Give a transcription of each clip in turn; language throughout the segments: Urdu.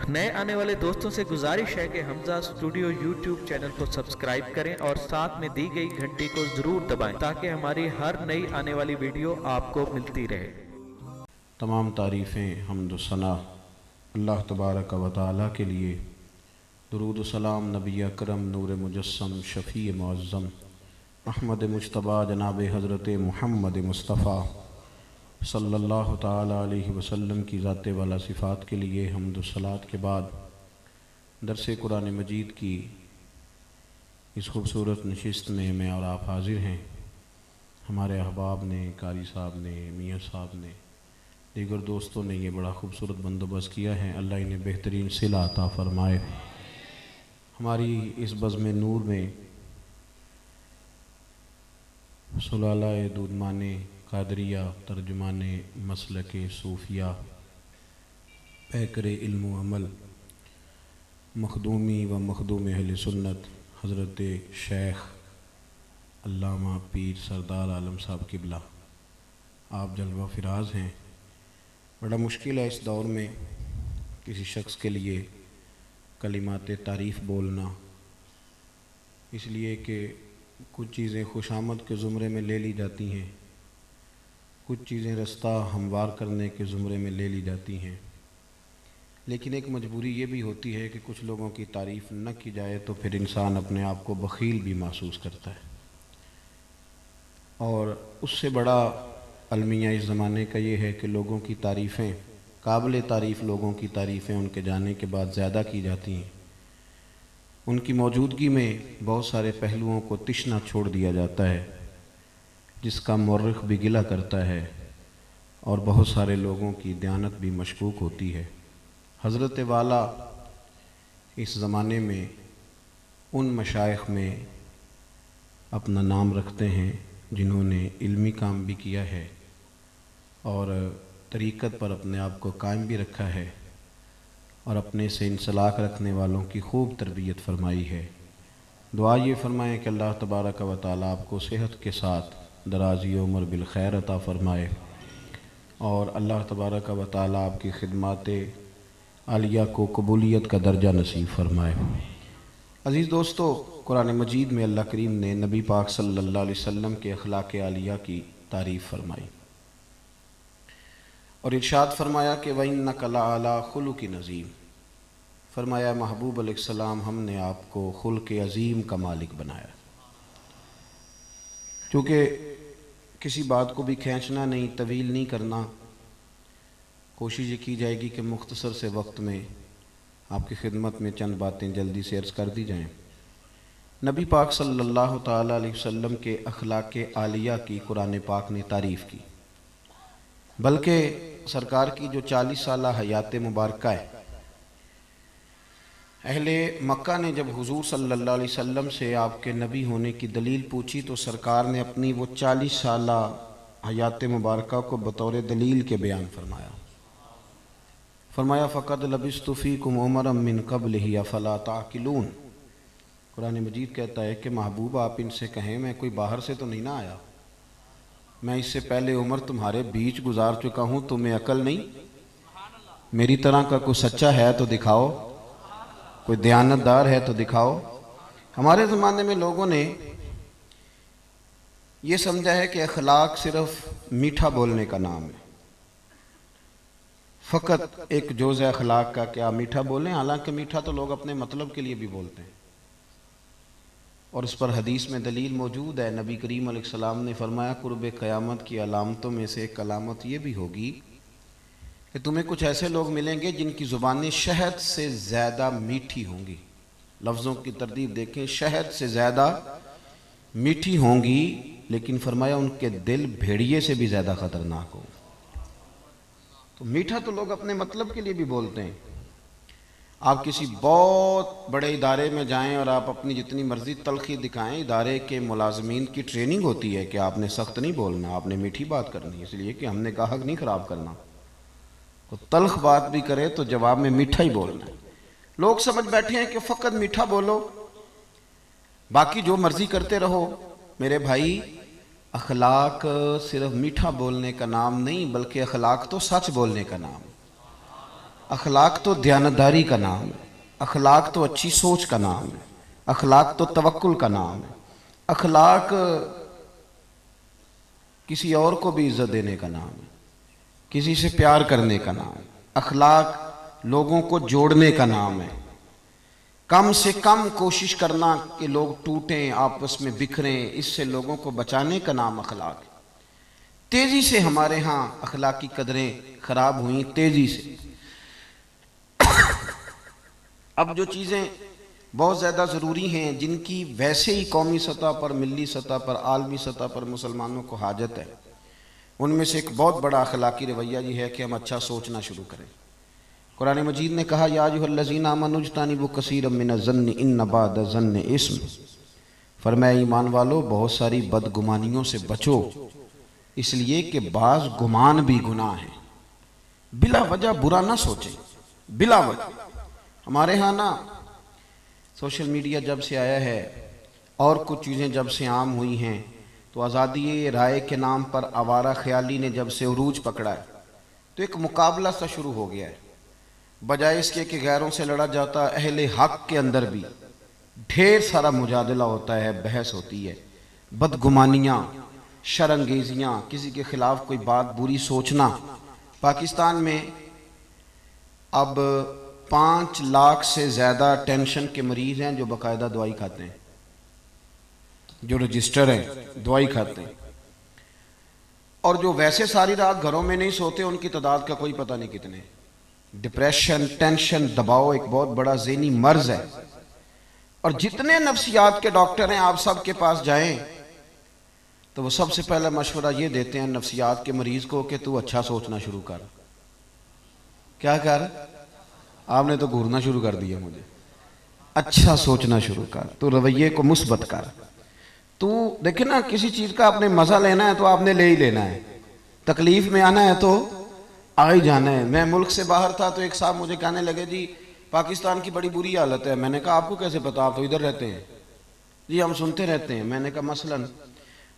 نئے آنے والے دوستوں سے گزارش ہے کہ حمزہ اسٹوڈیو یوٹیوب چینل کو سبسکرائب کریں اور ساتھ میں دی گئی گھنٹی کو ضرور دبائیں تاکہ ہماری ہر نئی آنے والی ویڈیو آپ کو ملتی رہے۔ تمام تعریفیں حمد و ثنا اللہ تبارک و تعالیٰ کے لیے، درود و سلام نبی اکرم نور مجسم شفیع معظم احمد مجتبیٰ جناب حضرت محمد مصطفیٰ صلی اللہ تعالیٰ علیہ وسلم کی ذات والا صفات کے لیے حمد و صلات کے بعد درس قرآن مجید کی اس خوبصورت نشست میں میں اور آپ حاضر ہیں۔ ہمارے احباب نے، قاری صاحب نے، میاں صاحب نے، دیگر دوستوں نے یہ بڑا خوبصورت بندوبست کیا ہے، اللہ انہیں بہترین صلہ عطا فرمائے۔ ہماری اس بزم نور میں سلالہ دودمان قادریہ، ترجمان مسلک صوفیہ، پیکر علم و عمل، مخدومی و مخدوم اہل سنت حضرت شیخ علامہ پیر سردار عالم صاحب قبلہ آپ جلوہ فراز ہیں۔ بڑا مشکل ہے اس دور میں کسی شخص کے لیے کلمات تعریف بولنا، اس لیے کہ کچھ چیزیں خوش آمد کے زمرے میں لے لی جاتی ہیں، کچھ چیزیں رستہ ہموار کرنے کے زمرے میں لے لی جاتی ہیں، لیکن ایک مجبوری یہ بھی ہوتی ہے کہ کچھ لوگوں کی تعریف نہ کی جائے تو پھر انسان اپنے آپ کو بخیل بھی محسوس کرتا ہے۔ اور اس سے بڑا المیہ اس زمانے کا یہ ہے کہ لوگوں کی تعریفیں، قابل تعریف لوگوں کی تعریفیں ان کے جانے کے بعد زیادہ کی جاتی ہیں، ان کی موجودگی میں بہت سارے پہلوؤں کو تشنا چھوڑ دیا جاتا ہے، جس کا مورخ بھی گلہ کرتا ہے اور بہت سارے لوگوں کی دیانت بھی مشکوک ہوتی ہے۔ حضرت والا اس زمانے میں ان مشائخ میں اپنا نام رکھتے ہیں جنہوں نے علمی کام بھی کیا ہے اور طریقت پر اپنے آپ کو قائم بھی رکھا ہے اور اپنے سے انسلاک رکھنے والوں کی خوب تربیت فرمائی ہے۔ دعا یہ فرمائیں کہ اللہ تبارک و تعالیٰ آپ کو صحت کے ساتھ درازی عمر بالخیر عطا فرمائے اور اللہ تبارک و تعالیٰ آپ کی خدمات عالیہ کو قبولیت کا درجہ نصیب فرمائے۔ عزیز دوستو، قرآن مجید میں اللہ کریم نے نبی پاک صلی اللہ علیہ وسلم کے اخلاق عالیہ کی تعریف فرمائی اور ارشاد فرمایا کہ وَإِنَّكَ لَعَلَىٰ خُلُقٍ عَظِيمٍ، فرمایا محبوب علیہ السلام ہم نے آپ کو خلق عظیم کا مالک بنایا۔ چونکہ کسی بات کو بھی کھینچنا نہیں، طویل نہیں کرنا، کوشش یہ کی جائے گی کہ مختصر سے وقت میں آپ کی خدمت میں چند باتیں جلدی سے عرض کر دی جائیں۔ نبی پاک صلی اللہ تعالیٰ علیہ وسلم کے اخلاق عالیہ کی قرآن پاک نے تعریف کی، بلکہ سرکار کی جو 40 سالہ حیات مبارکہ ہے، اہل مکہ نے جب حضور صلی اللہ علیہ وسلم سے آپ کے نبی ہونے کی دلیل پوچھی تو سرکار نے اپنی وہ 40 سالہ حیات مبارکہ کو بطور دلیل کے بیان فرمایا۔ فرمایا فَقَدْ لَبِثْتُ فِيكُمْ عُمَرًا مِّن قَبْلِهِ أَفَلَا تَعْقِلُونَ۔ قرآن مجید کہتا ہے کہ محبوب آپ ان سے کہیں میں کوئی باہر سے تو نہیں نہ آیا، میں اس سے پہلے عمر تمہارے بیچ گزار چکا ہوں، تمہیں عقل نہیں؟ میری طرح کا کوئی سچا ہے تو دکھاؤ، کوئی دیانتدار ہے تو دکھاؤ۔ ہمارے زمانے میں لوگوں نے یہ سمجھا ہے کہ اخلاق صرف میٹھا بولنے کا نام ہے، فقط ایک جوز اخلاق کا کیا میٹھا بولیں، حالانکہ میٹھا تو لوگ اپنے مطلب کے لیے بھی بولتے ہیں اور اس پر حدیث میں دلیل موجود ہے۔ نبی کریم علیہ السلام نے فرمایا قرب قیامت کی علامتوں میں سے ایک علامت یہ بھی ہوگی کہ تمہیں کچھ ایسے لوگ ملیں گے جن کی زبانیں شہد سے زیادہ میٹھی ہوں گی۔ لفظوں کی ترتیب دیکھیں، شہد سے زیادہ میٹھی ہوں گی، لیکن فرمایا ان کے دل بھیڑیے سے بھی زیادہ خطرناک ہوں۔ تو میٹھا تو لوگ اپنے مطلب کے لیے بھی بولتے ہیں۔ آپ کسی بہت بڑے ادارے میں جائیں اور آپ اپنی جتنی مرضی تلخی دکھائیں، ادارے کے ملازمین کی ٹریننگ ہوتی ہے کہ آپ نے سخت نہیں بولنا، آپ نے میٹھی بات کرنی، اس لیے کہ ہم نے گاہک نہیں خراب کرنا۔ تو تلخ بات بھی کرے تو جواب میں میٹھا ہی بولنا ہے۔ لوگ سمجھ بیٹھے ہیں کہ فقط میٹھا بولو، باقی جو مرضی کرتے رہو۔ میرے بھائی، اخلاق صرف میٹھا بولنے کا نام نہیں، بلکہ اخلاق تو سچ بولنے کا نام۔ اخلاق تو دیانتداری کا نام ہے، اخلاق تو اچھی سوچ کا نام ہے، اخلاق تو توکل کا نام ہے، اخلاق کسی اور کو بھی عزت دینے کا نام ہے، کسی سے پیار کرنے کا نام ہے، اخلاق لوگوں کو جوڑنے کا نام ہے، کم سے کم کوشش کرنا کہ لوگ ٹوٹیں، آپس میں بکھریں، اس سے لوگوں کو بچانے کا نام اخلاق ہے۔ تیزی سے ہمارے ہاں اخلاقی قدریں خراب ہوئیں، تیزی سے۔ اب جو چیزیں بہت زیادہ ضروری ہیں، جن کی ویسے ہی قومی سطح پر، ملی سطح پر، عالمی سطح پر مسلمانوں کو حاجت ہے، ان میں سے ایک بہت بڑا اخلاقی رویہ یہ ہے کہ ہم اچھا سوچنا شروع کریں۔ قرآن مجید نے کہا یا ایھا الذین آمنوا اجتنبوا کثیرا من الظن ان بعض الظن اثم، فرمایا ایمان والو بہت ساری بدگمانیوں سے بچو، اس لیے کہ بعض گمان بھی گناہ ہیں۔ بلا وجہ برا نہ سوچیں، بلا وجہ۔ ہمارے ہاں نا سوشل میڈیا جب سے آیا ہے اور کچھ چیزیں جب سے عام ہوئی ہیں، تو آزادی رائے کے نام پر آوارہ خیالی نے جب سے عروج پکڑا ہے، تو ایک مقابلہ سا شروع ہو گیا ہے۔ بجائے اس کے کہ غیروں سے لڑا جاتا، اہل حق کے اندر بھی ڈھیر سارا مجادلہ ہوتا ہے، بحث ہوتی ہے، بدگمانیاں، شرانگیزیاں، کسی کے خلاف کوئی بات بری سوچنا۔ پاکستان میں اب 5 لاکھ سے زیادہ ٹینشن کے مریض ہیں جو باقاعدہ دوائی کھاتے ہیں، جو رجسٹر ہیں، دوائی کھاتے ہیں، اور جو ویسے ساری رات گھروں میں نہیں سوتے ان کی تعداد کا کوئی پتہ نہیں کتنے۔ ڈپریشن، ٹینشن، دباؤ ایک بہت بڑا ذہنی مرض ہے، اور جتنے نفسیات کے ڈاکٹر ہیں آپ سب کے پاس جائیں تو وہ سب سے پہلا مشورہ یہ دیتے ہیں نفسیات کے مریض کو کہ تو اچھا سوچنا شروع کر۔ کیا کر؟ آپ نے تو گھورنا شروع کر دیا مجھے۔ اچھا سوچنا شروع کر، تو رویے کو مثبت کر۔ تو دیکھیں نا، کسی چیز کا آپ نے مزہ لینا ہے تو آپ نے لے ہی لینا ہے، تکلیف میں آنا ہے تو آ ہی جانا ہے۔ میں ملک سے باہر تھا تو ایک صاحب مجھے کہنے لگے جی پاکستان کی بڑی بری حالت ہے۔ میں نے کہا آپ کو کیسے پتا، آپ تو ادھر رہتے ہیں؟ جی ہم سنتے رہتے ہیں۔ میں نے کہا مثلاً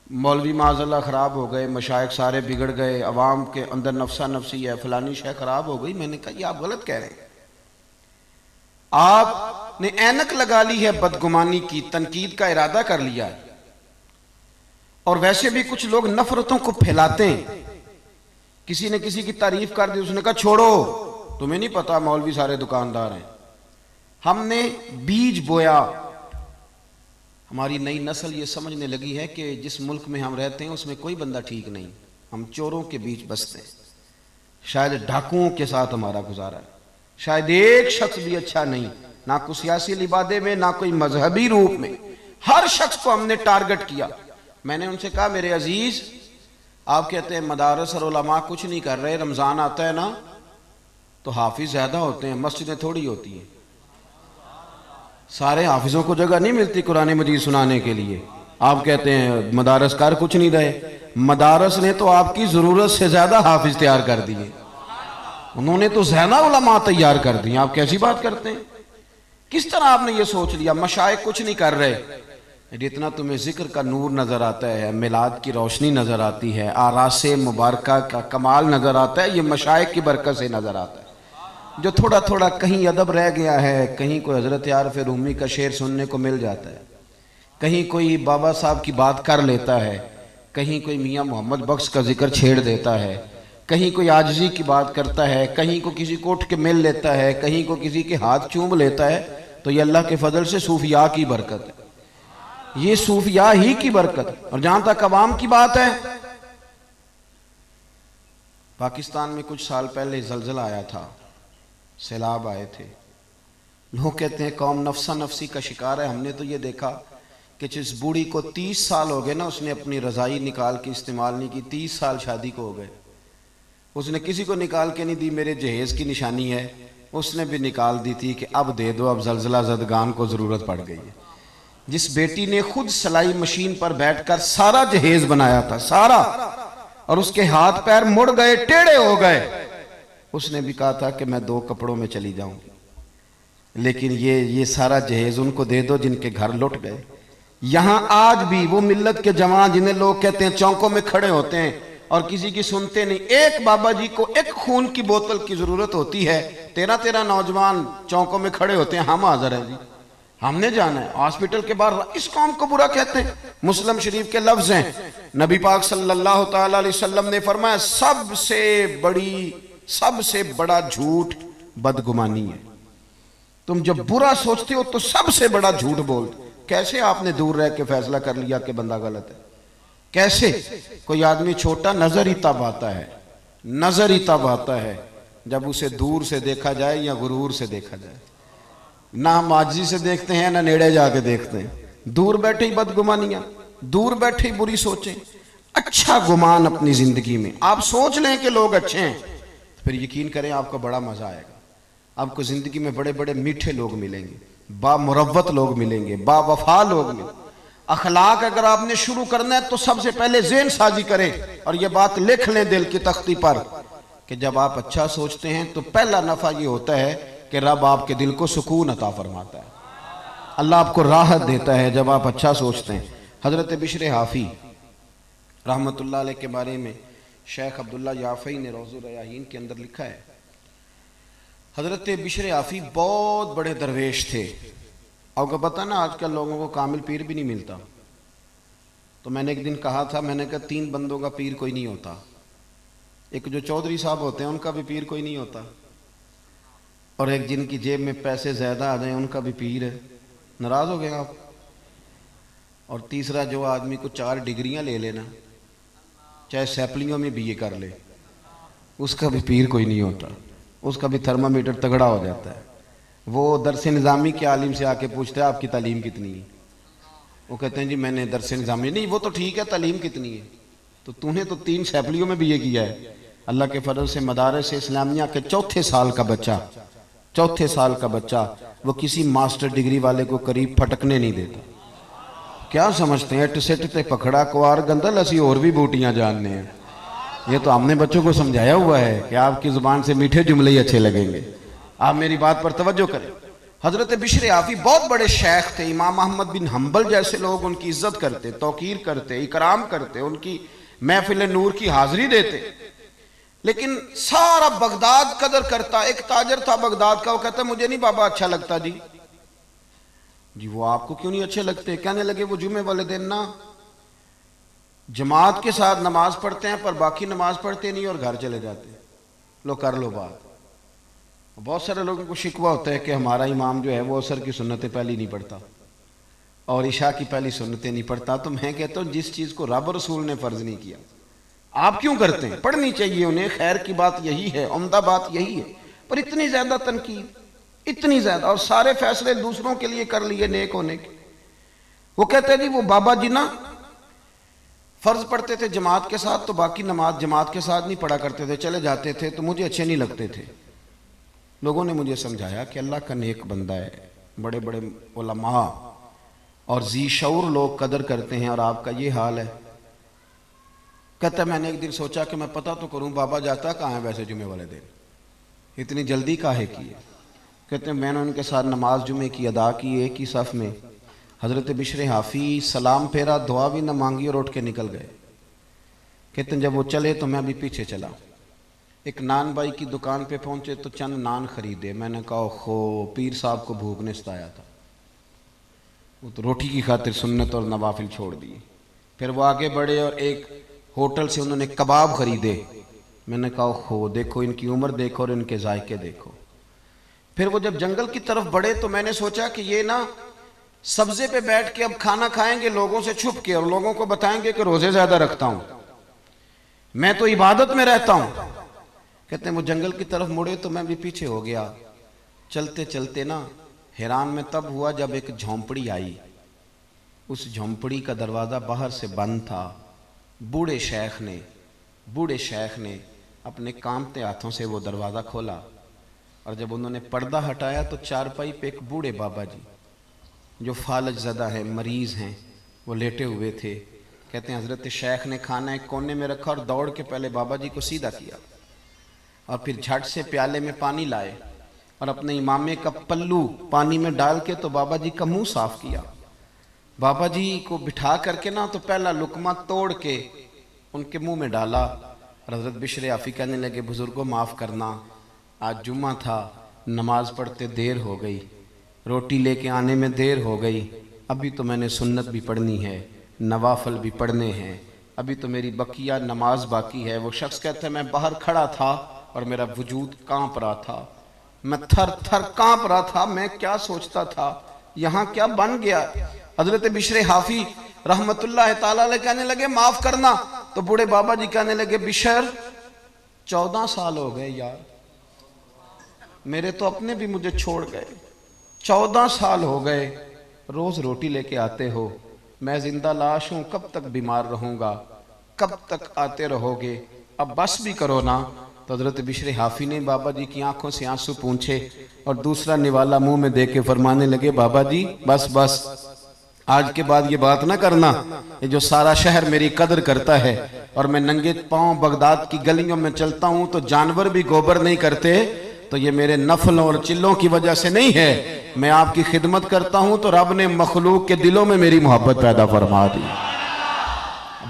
مولوی معاذ اللہ خراب ہو گئے، مشائخ سارے بگڑ گئے، عوام کے اندر نفسا نفسی ہے، فلانی شے خراب ہو گئی۔ میں نے کہا یہ آپ غلط کہہ رہے ہیں، آپ نے اینک لگا لی ہے بدگمانی کی، تنقید کا ارادہ کر لیا ہے، اور ویسے بھی کچھ لوگ نفرتوں کو پھیلاتے ہیں۔ کسی نے کسی کی تعریف کر دی، اس نے کہا چھوڑو تمہیں نہیں پتا مولوی سارے دکاندار ہیں۔ ہم نے بیج بویا، ہماری نئی نسل یہ سمجھنے لگی ہے کہ جس ملک میں ہم رہتے ہیں اس میں کوئی بندہ ٹھیک نہیں، ہم چوروں کے بیچ بستے ہیں، شاید ڈاکوؤں کے ساتھ ہمارا گزارا ہے، شاید ایک شخص بھی اچھا نہیں، نہ کوئی سیاسی لبادے میں، نہ کوئی مذہبی روپ میں، ہر شخص کو ہم نے ٹارگٹ کیا۔ میں نے ان سے کہا میرے عزیز، آپ کہتے ہیں مدارس اور علماء کچھ نہیں کر رہے، رمضان آتا ہے نا تو حافظ زیادہ ہوتے ہیں، مسجدیں تھوڑی ہوتی ہیں، سارے حافظوں کو جگہ نہیں ملتی قرآن مجید سنانے کے لیے۔ آپ کہتے ہیں مدارس کر کچھ نہیں رہے، مدارس نے تو آپ کی ضرورت سے زیادہ حافظ تیار کر دیے، انہوں نے تو زیادہ علماء تیار کر دیے۔ آپ کیسی بات کرتے ہیں؟ کس طرح آپ نے یہ سوچ لیا مشائخ کچھ نہیں کر رہے؟ جتنا تمہیں ذکر کا نور نظر آتا ہے، میلاد کی روشنی نظر آتی ہے، آراس مبارکہ کا کمال نظر آتا ہے، یہ مشائخ کی برکت سے نظر آتا ہے۔ جو تھوڑا تھوڑا کہیں ادب رہ گیا ہے، کہیں کوئی حضرت عارف رومی کا شعر سننے کو مل جاتا ہے، کہیں کوئی بابا صاحب کی بات کر لیتا ہے، کہیں کوئی میاں محمد بخش کا ذکر چھیڑ دیتا ہے، کہیں کوئی عاجزی کی بات کرتا ہے، کہیں کو کسی کو اٹھ کے مل لیتا ہے، کہیں کو کسی کے ہاتھ چوم لیتا ہے، تو یہ اللہ کے فضل سے صوفیاء کی برکت ہے، یہ صوفیاء ہی کی برکت ہے۔ اور جہاں تک عوام کی بات ہے، پاکستان میں کچھ سال پہلے زلزلہ آیا تھا، سیلاب آئے تھے، لوگ کہتے ہیں قوم نفسا نفسی کا شکار ہے۔ ہم نے تو یہ دیکھا کہ جس بوڑھی کو 30 سال ہو گئے نا، اس نے اپنی رضائی نکال کے استعمال نہیں کی، 30 سال شادی کو ہو گئے، اس نے کسی کو نکال کے نہیں دی، میرے جہیز کی نشانی ہے، اس نے بھی نکال دی تھی کہ اب دے دو، اب زلزلہ زدگان کو ضرورت پڑ گئی ہے۔ جس بیٹی نے خود سلائی مشین پر بیٹھ کر سارا جہیز بنایا تھا، سارا، اور اس کے ہاتھ پیر مڑ گئے، ٹیڑے ہو گئے، اس نے بھی کہا تھا کہ میں 2 کپڑوں میں چلی جاؤں گی، لیکن یہ سارا جہیز ان کو دے دو جن کے گھر لٹ گئے۔ یہاں آج بھی وہ ملت کے جوان جنہیں لوگ کہتے ہیں چوکوں میں کھڑے ہوتے ہیں، اور کسی کی سنتے نہیں. ایک بابا جی کو ایک خون کی بوتل کی ضرورت ہوتی ہے, 13 نوجوان چوکوں میں کھڑے ہوتے ہیں, ہم حاضر ہیں جی, ہم نے جانا ہے ہاسپٹل کے باہر. اس قوم کو برا کہتے ہیں. مسلم شریف کے لفظ ہیں, نبی پاک صلی اللہ تعالی علیہ وسلم نے فرمایا سب سے بڑا جھوٹ بدگمانی ہے. تم جب برا سوچتے ہو تو سب سے بڑا جھوٹ بولتے. کیسے آپ نے دور رہ کے فیصلہ کر لیا کہ بندہ غلط ہے؟ کیسے؟ کوئی آدمی چھوٹا نظر ہی تب آتا ہے جب اسے دور سے دیکھا جائے یا غرور سے دیکھا جائے. نہ ہم عاجزی سے دیکھتے ہیں نہ نیڑے جا کے دیکھتے ہیں. دور بیٹھے ہی بدگمانیاں, دور بیٹھے ہی بری سوچیں. اچھا گمان اپنی زندگی میں آپ سوچ لیں کہ لوگ اچھے ہیں, پھر یقین کریں آپ کو بڑا مزہ آئے گا. آپ کو زندگی میں بڑے بڑے میٹھے لوگ ملیں گے, با مروت لوگ ملیں گے, با وفا لوگ ملیں گے. اخلاق اگر آپ نے شروع کرنا ہے تو سب سے پہلے ذہن سازی کریں, اور یہ بات لکھ لیں دل کی تختی پر کہ جب آپ اچھا سوچتے ہیں تو پہلا نفع یہ ہوتا ہے کہ رب آپ کے دل کو سکون عطا فرماتا ہے, اللہ آپ کو راحت دیتا ہے جب آپ اچھا سوچتے ہیں. حضرت بشر حافی رحمت اللہ علیہ کے بارے میں شیخ عبداللہ یافعی نے روض الریاحین کے اندر لکھا ہے, حضرت بشر حافی بہت بڑے درویش تھے. آپ کو پتہ نا آج کل لوگوں کو کامل پیر بھی نہیں ملتا. تو میں نے ایک دن کہا تھا, میں نے کہا 3 بندوں کا پیر کوئی نہیں ہوتا. ایک جو چودھری صاحب ہوتے ہیں ان کا بھی پیر کوئی نہیں ہوتا, اور ایک جن کی جیب میں پیسے زیادہ آ جائیں ان کا بھی پیر ہے. ناراض ہو گئے آپ. اور تیسرا جو آدمی کو 4 ڈگریاں لے لینا, چاہے سیپلیوں میں بھی یہ کر لے, اس کا بھی پیر کوئی نہیں ہوتا. اس کا بھی تھرمامیٹر تگڑا ہو جاتا ہے. وہ درس نظامی کے عالم سے آ کے پوچھتا ہے آپ کی تعلیم کتنی ہے؟ وہ کہتے ہیں جی میں نے درس نظامی. نہیں وہ تو ٹھیک ہے, تعلیم کتنی ہے؟ تو نے تو 3 سیپلیوں میں بھی یہ کیا ہے. اللہ کے فضل سے مدارس اسلامیہ کے چوتھے سال کا بچہ وہ کسی ماسٹر ڈگری والے کو قریب پھٹکنے نہیں دیتا. کیا سمجھتے ہیں سٹ تے پکڑا کوار گندل اسی اور بھی بوٹیاں جاننے ہیں. یہ تو ہم نے بچوں کو سمجھایا ہوا ہے کہ آپ کی زبان سے میٹھے جملے ہی اچھے لگیں گے. آپ میری بات پر توجہ کریں. حضرت بشر حافی بہت بڑے شیخ تھے. امام احمد بن حنبل جیسے لوگ ان کی عزت کرتے, توقیر کرتے, اکرام کرتے, ان کی محفل نور کی حاضری دیتے. لیکن سارا بغداد قدر کرتا. ایک تاجر تھا بغداد کا, وہ کہتا مجھے نہیں بابا اچھا لگتا. جی وہ آپ کو کیوں نہیں اچھے لگتے؟ کہنے لگے وہ جمعے والے دن نا جماعت کے ساتھ نماز پڑھتے ہیں پر باقی نماز پڑھتے نہیں اور گھر چلے جاتے. لو کر لو بات. بہت سارے لوگوں کو شکوہ ہوتا ہے کہ ہمارا امام جو ہے وہ عصر کی سنتیں پہلی نہیں پڑھتا اور عشاء کی پہلی سنتیں نہیں پڑھتا. تو میں کہتا ہوں جس چیز کو رب رسول نے فرض نہیں کیا آپ کیوں کرتے ہیں؟ پڑھنی چاہیے انہیں, خیر کی بات یہی ہے, عمدہ بات یہی ہے. پر اتنی زیادہ تنقید, اتنی زیادہ, اور سارے فیصلے دوسروں کے لیے کر لیے نیک ہونے کے. وہ کہتے ہیں جی وہ بابا جی نا فرض پڑھتے تھے جماعت کے ساتھ تو باقی نماز جماعت کے ساتھ نہیں پڑھا کرتے تھے, چلے جاتے تھے تو مجھے اچھے نہیں لگتے تھے. لوگوں نے مجھے سمجھایا کہ اللہ کا نیک بندہ ہے, بڑے بڑے علماء اور ذی شعور لوگ قدر کرتے ہیں, اور آپ کا یہ حال ہے. کہتا ہے میں نے ایک دن سوچا کہ میں پتہ تو کروں بابا جاتا کہاں ہے ویسے جمعے والے دن, اتنی جلدی کاہے کی ہے. کہتے ہیں میں نے ان کے ساتھ نماز جمعے کی ادا کی ایک ہی صف میں. حضرت بشر حافی سلام پھیرا, دعا بھی نہ مانگی اور اٹھ کے نکل گئے. کہتے ہیں جب وہ چلے تو میں بھی پیچھے چلا. ایک نان بائی کی دکان پہ پہنچے تو چند نان خریدے. میں نے کہا خو پیر صاحب کو بھوک نے ستایا تھا, وہ تو روٹی کی خاطر سنت اور نوافل چھوڑ دی. پھر وہ آگے بڑھے اور ایک ہوٹل سے انہوں نے کباب خریدے. میں نے کہا خو دیکھو ان کی عمر دیکھو اور ان کے ذائقے دیکھو. پھر وہ جب جنگل کی طرف بڑھے تو میں نے سوچا کہ یہ نا سبزے پہ بیٹھ کے اب کھانا کھائیں گے لوگوں سے چھپ کے, اور لوگوں کو بتائیں گے کہ روزے زیادہ رکھتا ہوں, میں تو عبادت میں رہتا ہوں. کہتے ہیں وہ جنگل کی طرف مڑے تو میں بھی پیچھے ہو گیا. چلتے چلتے نا حیران میں تب ہوا جب ایک جھونپڑی آئی. اس جھونپڑی کا دروازہ باہر سے بند تھا. بوڑھے شیخ نے اپنے کانپتے ہاتھوں سے وہ دروازہ کھولا, اور جب انہوں نے پردہ ہٹایا تو چارپائی پہ ایک بوڑھے بابا جی جو فالج زدہ ہیں, مریض ہیں, وہ لیٹے ہوئے تھے. کہتے ہیں حضرت شیخ نے کھانا ایک کونے میں رکھا اور دوڑ کے پہلے بابا جی کو سیدھا کیا, اور پھر جھٹ سے پیالے میں پانی لائے اور اپنے امامے کا پلو پانی میں ڈال کے تو بابا جی کا منہ صاف کیا. بابا جی کو بٹھا کر کے نا تو پہلا لقمہ توڑ کے ان کے منہ میں ڈالا اور حضرت بشر حافی کہنے لگے بزرگوں معاف کرنا، آج جمعہ تھا، نماز پڑھتے دیر ہو گئی، روٹی لے کے آنے میں دیر ہو گئی، ابھی تو میں نے سنت بھی پڑھنی ہے، نوافل بھی پڑھنے ہیں، ابھی تو میری بقیہ نماز باقی ہے۔ وہ شخص کہتا ہے میں باہر کھڑا تھا اور میرا وجود کانپ رہا تھا، میں تھر تھر کانپ رہا تھا، میں کیا سوچتا تھا، یہاں کیا بن گیا۔ حضرت بشر حافی رحمت اللہ تعالیٰ علیہ کہنے لگے معاف کرنا، تو بوڑھے بابا جی کہنے لگے بشر 14 سال ہو گئے یار، میرے تو اپنے بھی مجھے چھوڑ گئے، 14 سال ہو گئے، روز روٹی لے کے آتے ہو، میں زندہ لاش ہوں، کب تک بیمار رہوں گا، کب تک آتے رہو گے، اب بس بھی کرو نا۔ تو حضرت بشر حافی نے بابا جی کی آنکھوں سے آنسو پونچھے اور دوسرا نوالا منہ میں دے کے فرمانے لگے بابا جی بس بس، آج کے بعد یہ بات نہ کرنا، یہ جو سارا شہر میری قدر کرتا ہے اور میں ننگے پاؤں بغداد کی گلیوں میں چلتا ہوں تو جانور بھی گوبر نہیں کرتے، تو یہ میرے نفلوں اور چلوں کی وجہ سے نہیں ہے، میں آپ کی خدمت کرتا ہوں تو رب نے مخلوق کے دلوں میں میری محبت پیدا فرما دی۔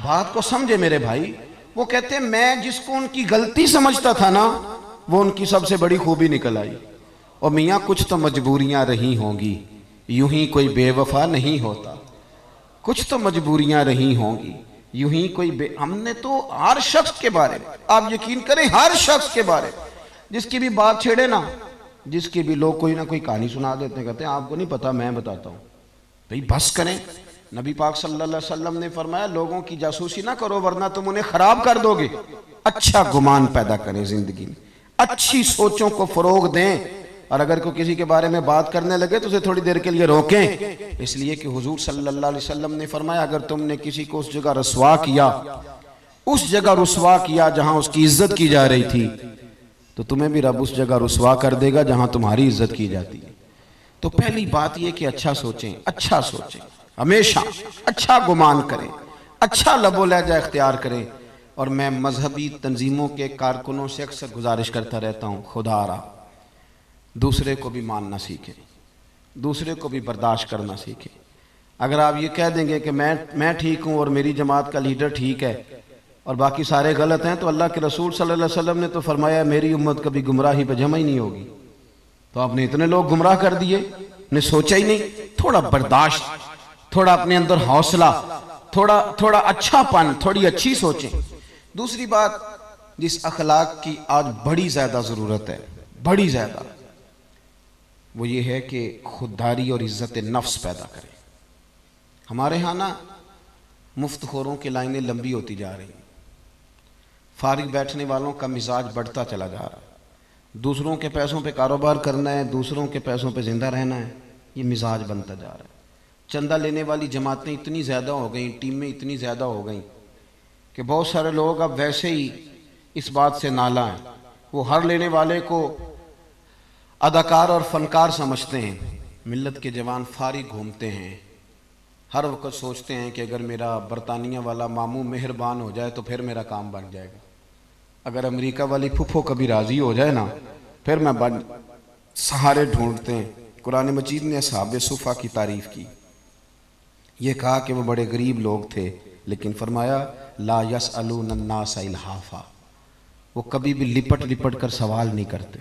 بات کو سمجھے میرے بھائی، وہ کہتے ہیں میں جس کو ان کی غلطی سمجھتا تھا نا، وہ ان کی سب سے بڑی خوبی نکل آئی۔ اور میاں کچھ تو مجبوریاں رہی ہوں گی، یوں ہی کوئی بے وفا نہیں ہوتا، کچھ تو مجبوریاں رہی ہوں گی، یوں ہی کوئی ہم نے تو ہر شخص کے بارے میں، آپ یقین کریں ہر شخص کے بارے میں جس کی بھی بات چھیڑے نا، جس کی بھی لوگ کوئی نہ کوئی کہانی سنا دیتے ہیں، کہتے ہیں آپ کو نہیں پتا میں بتاتا ہوں، بھئی بس کریں۔ نبی پاک صلی اللہ علیہ وسلم نے فرمایا لوگوں کی جاسوسی نہ کرو ورنہ تم انہیں خراب کر دو گے، اچھا گمان پیدا کریں زندگی میں، اچھی سوچوں کو فروغ دیں، اور اگر کوئی کسی کے بارے میں بات کرنے لگے تو اسے تھوڑی دیر کے لیے روکیں، اس لیے کہ حضور صلی اللہ علیہ وسلم نے فرمایا اگر تم نے کسی کو اس جگہ رسوا کیا، اس جگہ رسوا کیا جہاں اس کی عزت کی جا رہی تھی، تو تمہیں بھی رب اس جگہ رسوا کر دے گا جہاں تمہاری عزت کی جاتی ہے۔ تو پہلی بات یہ کہ اچھا سوچیں، اچھا سوچیں، ہمیشہ اچھا گمان کریں، اچھا لب و لہجہ اختیار کریں۔ اور میں مذہبی تنظیموں کے کارکنوں سے اکثر گزارش کرتا رہتا ہوں خدا را دوسرے کو بھی ماننا سیکھیں، دوسرے کو بھی برداشت کرنا سیکھیں۔ اگر آپ یہ کہہ دیں گے کہ میں ٹھیک ہوں اور میری جماعت کا لیڈر ٹھیک ہے اور باقی سارے غلط ہیں، تو اللہ کے رسول صلی اللہ علیہ وسلم نے تو فرمایا میری امت کبھی گمراہی پہ جمع ہی نہیں ہوگی، تو آپ نے اتنے لوگ گمراہ کر دیے، نے سوچا ہی نہیں۔ تھوڑا برداشت، تھوڑا اپنے اندر حوصلہ، تھوڑا اچھا پن، تھوڑی اچھی سوچیں۔ دوسری بات جس اخلاق کی آج بڑی زیادہ ضرورت ہے، بڑی زیادہ، وہ یہ ہے کہ خودداری اور عزت نفس پیدا کریں۔ ہمارے ہاں نا مفت خوروں کی لائنیں لمبی ہوتی جا رہی ہیں، فارغ بیٹھنے والوں کا مزاج بڑھتا چلا جا رہا ہے، دوسروں کے پیسوں پہ کاروبار کرنا ہے، دوسروں کے پیسوں پہ زندہ رہنا ہے، یہ مزاج بنتا جا رہا ہے۔ چندہ لینے والی جماعتیں اتنی زیادہ ہو گئیں، ٹیمیں اتنی زیادہ ہو گئیں کہ بہت سارے لوگ اب ویسے ہی اس بات سے نالاں ہیں، وہ ہر لینے والے کو اداکار اور فنکار سمجھتے ہیں۔ ملت کے جوان فارغ گھومتے ہیں، ہر وقت سوچتے ہیں کہ اگر میرا برطانیہ والا ماموں مہربان ہو جائے تو پھر میرا کام بن جائے گا، اگر امریکہ والی پھپھو کبھی راضی ہو جائے نا پھر میں سہارے ڈھونڈتے ہیں۔ قرآن مجید نے اصحاب صفا کی تعریف کی، یہ کہا کہ وہ بڑے غریب لوگ تھے، لیکن فرمایا لا یسألون الناس الحافا، وہ کبھی بھی لپٹ لپٹ کر سوال نہیں کرتے،